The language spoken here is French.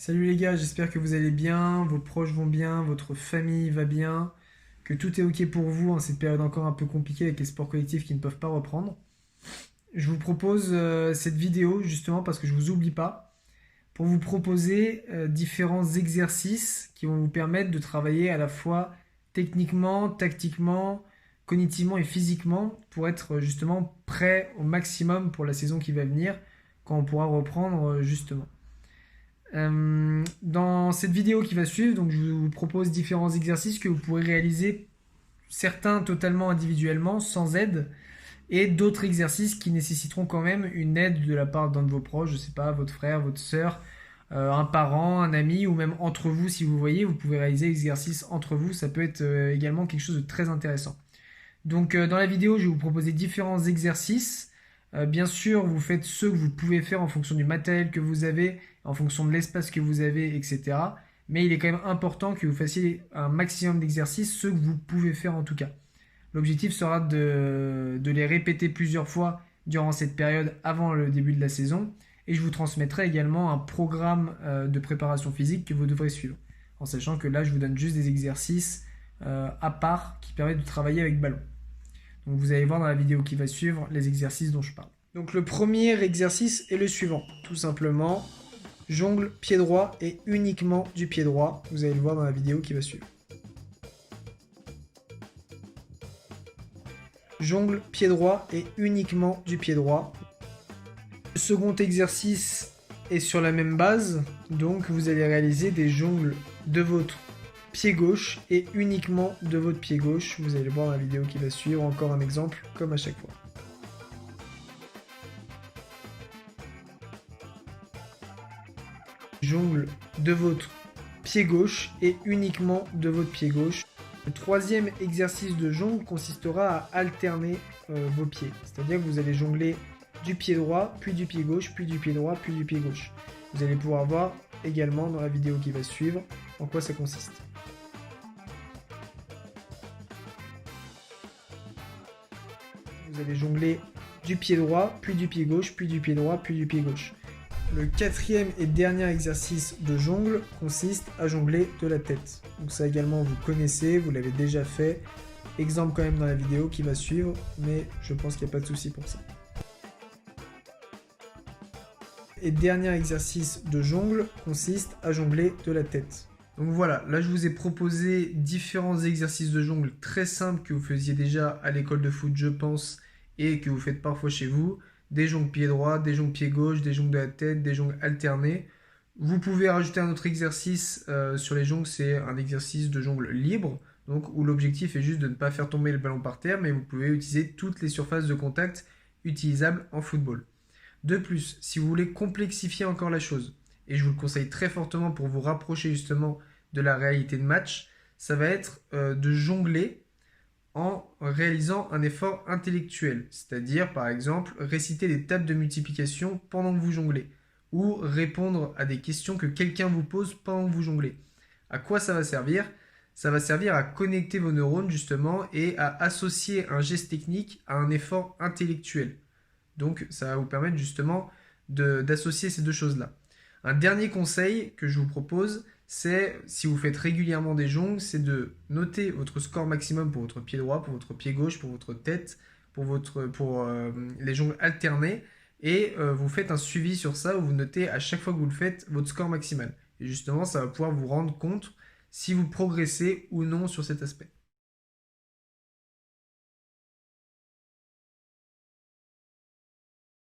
Salut les gars, j'espère que vous allez bien, vos proches vont bien, votre famille va bien, que tout est ok pour vous en cette période encore un peu compliquée avec les sports collectifs qui ne peuvent pas reprendre. Je vous propose cette vidéo justement parce que je vous oublie pas, pour vous proposer différents exercices qui vont vous permettre de travailler à la fois techniquement, tactiquement, cognitivement et physiquement pour être justement prêt au maximum pour la saison qui va venir quand on pourra reprendre justement. Dans cette vidéo qui va suivre, donc je vous propose différents exercices que vous pourrez réaliser, certains totalement individuellement, sans aide, et d'autres exercices qui nécessiteront quand même une aide de la part d'un de vos proches, je sais pas, votre frère, votre sœur, un parent, un ami, ou même entre vous, si vous voyez, vous pouvez réaliser l'exercice entre vous, ça peut être également quelque chose de très intéressant. Donc dans la vidéo, je vais vous proposer différents exercices. Bien sûr, vous faites ceux que vous pouvez faire en fonction du matériel que vous avez, en fonction de l'espace que vous avez, etc. Mais il est quand même important que vous fassiez un maximum d'exercices, ceux que vous pouvez faire en tout cas. L'objectif sera de les répéter plusieurs fois durant cette période avant le début de la saison. Et je vous transmettrai également un programme de préparation physique que vous devrez suivre. En sachant que là, je vous donne juste des exercices à part qui permettent de travailler avec ballon. Donc vous allez voir dans la vidéo qui va suivre les exercices dont je parle. Donc le premier exercice est le suivant. Tout simplement, jongle pied droit et uniquement du pied droit. Vous allez le voir dans la vidéo qui va suivre. Jongle pied droit et uniquement du pied droit. Le second exercice est sur la même base. Donc vous allez réaliser des jongles de votre pied gauche et uniquement de votre pied gauche. Vous allez le voir dans la vidéo qui va suivre, encore un exemple comme à chaque fois. Jongle de votre pied gauche et uniquement de votre pied gauche. Le troisième exercice de jongle consistera à alterner vos pieds. C'est-à-dire que vous allez jongler du pied droit, puis du pied gauche, puis du pied droit, puis du pied gauche. Vous allez pouvoir voir également dans la vidéo qui va suivre en quoi ça consiste. Vous allez jongler du pied droit, puis du pied gauche, puis du pied droit, puis du pied gauche. Le quatrième et dernier exercice de jongle consiste à jongler de la tête. Donc ça également vous connaissez, vous l'avez déjà fait. Exemple quand même dans la vidéo qui va suivre, mais je pense qu'il n'y a pas de souci pour ça. Et dernier exercice de jongle consiste à jongler de la tête. Donc voilà, là je vous ai proposé différents exercices de jongle très simples que vous faisiez déjà à l'école de foot je pense et que vous faites parfois chez vous. Des jongles pied droit, des jongles pied gauche, des jongles de la tête, des jongles alternés. Vous pouvez rajouter un autre exercice sur les jongles, c'est un exercice de jongle libre, donc où l'objectif est juste de ne pas faire tomber le ballon par terre, mais vous pouvez utiliser toutes les surfaces de contact utilisables en football. De plus, si vous voulez complexifier encore la chose, et je vous le conseille très fortement pour vous rapprocher justement de la réalité de match, ça va être de jongler en réalisant un effort intellectuel, c'est-à-dire par exemple réciter des tables de multiplication pendant que vous jonglez, ou répondre à des questions que quelqu'un vous pose pendant que vous jonglez. À quoi ça va servir? Ça va servir à connecter vos neurones justement et à associer un geste technique à un effort intellectuel. Donc ça va vous permettre justement d'associer ces deux choses-là. Un dernier conseil que je vous propose, c'est, si vous faites régulièrement des jongles, c'est de noter votre score maximum pour votre pied droit, pour votre pied gauche, pour votre tête, pour les jongles alternés, et vous faites un suivi sur ça où vous notez à chaque fois que vous le faites votre score maximal. Et justement, ça va pouvoir vous rendre compte si vous progressez ou non sur cet aspect.